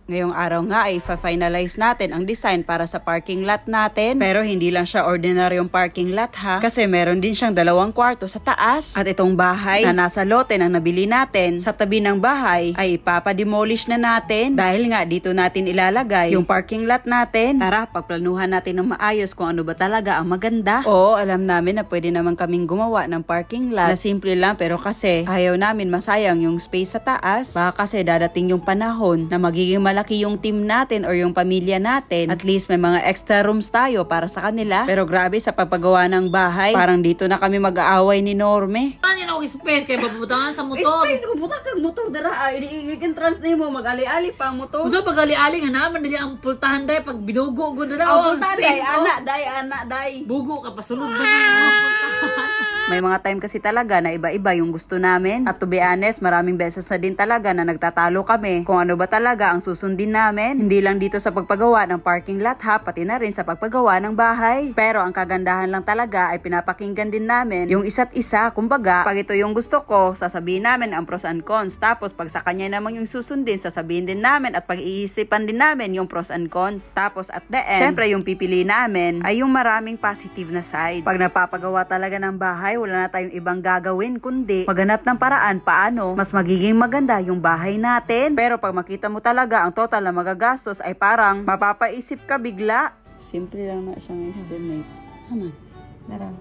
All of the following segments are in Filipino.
Ngayong araw nga ay finalize natin ang design para sa parking lot natin. Pero hindi lang siya ordinaryong parking lot ha. Kasi meron din siyang 2 kwarto sa taas. At itong bahay na nasa lote na nabili natin, sa tabi ng bahay ay ipapademolish na natin. Dahil nga dito natin ilalagay yung parking lot natin. Tara, pagplanuhan natin ng maayos kung ano ba talaga ang maganda. Oo, alam namin na pwede naman kaming gumawa ng parking lot na simple lang, pero kasi ayaw namin masayang yung space sa taas. Baka kasi dadating yung panahon na magiging malaki yung team natin or yung pamilya natin. At least may mga extra rooms tayo para sa kanila. Pero grabe sa pagpagawa ng bahay, parang dito na kami mag-aaway ni Norme. Ano yun ako space kaya papupuntahan sa motor? Space, buta kang motor dara. I-entrance na mo, mag-ali-ali pa ang motor. Gusto pag ali-ali nga naman, dali ang pultahan day, pag binugo ko na ang space. Anak, day. Bugo ka, pasulog ba na yung pultahan? May mga time kasi talaga na iba-iba yung gusto namin. At to be honest, maraming beses na din talaga na nagtatalo kami kung ano ba talaga ang susundin namin. Hindi lang dito sa pagpagawa ng parking lot ha, pati na rin sa pagpagawa ng bahay. Pero ang kagandahan lang talaga ay pinapakinggan din namin yung isa't isa. Kumbaga, pag ito yung gusto ko, sasabihin namin ang pros and cons. Tapos pag sa kanya naman yung susundin, sasabihin din namin at pag-iisipan din namin yung pros and cons. Tapos at the end, syempre yung pipili namin ay yung maraming positive na side. Pag napapagawa talaga ng bahay, wala na tayong ibang gagawin kundi maghanap ng paraan paano mas magiging maganda yung bahay natin. Pero pag makita mo talaga ang total na magagastos ay parang mapapaisip ka bigla. Simple lang na siyang estimate. Haman? Narang.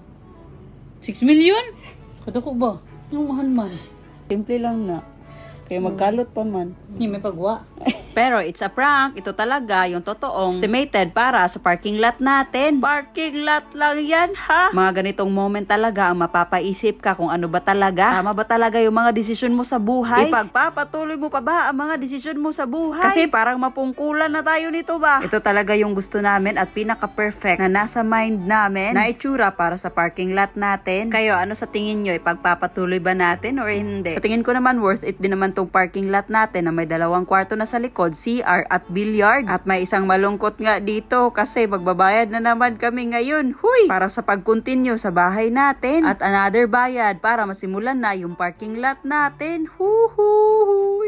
6 million? Kadako ba? Yung mahal man. Simple lang na. Kaya magkalot pa man. Hindi may pagwa. Pero it's a prank. Ito talaga yung totoong estimated para sa parking lot natin. Parking lot lang yan ha. Mga ganitong moment talaga ang mapapaisip ka kung ano ba talaga. Tama ba talaga yung mga desisyon mo sa buhay? Ipagpapatuloy mo pa ba ang mga desisyon mo sa buhay? Kasi parang mapungkulan na tayo nito ba? Ito talaga yung gusto namin at pinaka-perfect na nasa mind namin na itsura para sa parking lot natin. Kayo, ano sa tingin nyo? Ipagpapatuloy ba natin or hindi? Sa tingin ko naman worth it din naman tong parking lot natin na may 2 kwarto na sa likod, CR at billiard. At may isang malungkot nga dito kasi magbabayad na naman kami ngayon. Huy! Para sa pag-continue sa bahay natin. At another bayad para masimulan na yung parking lot natin. Huhuhuy!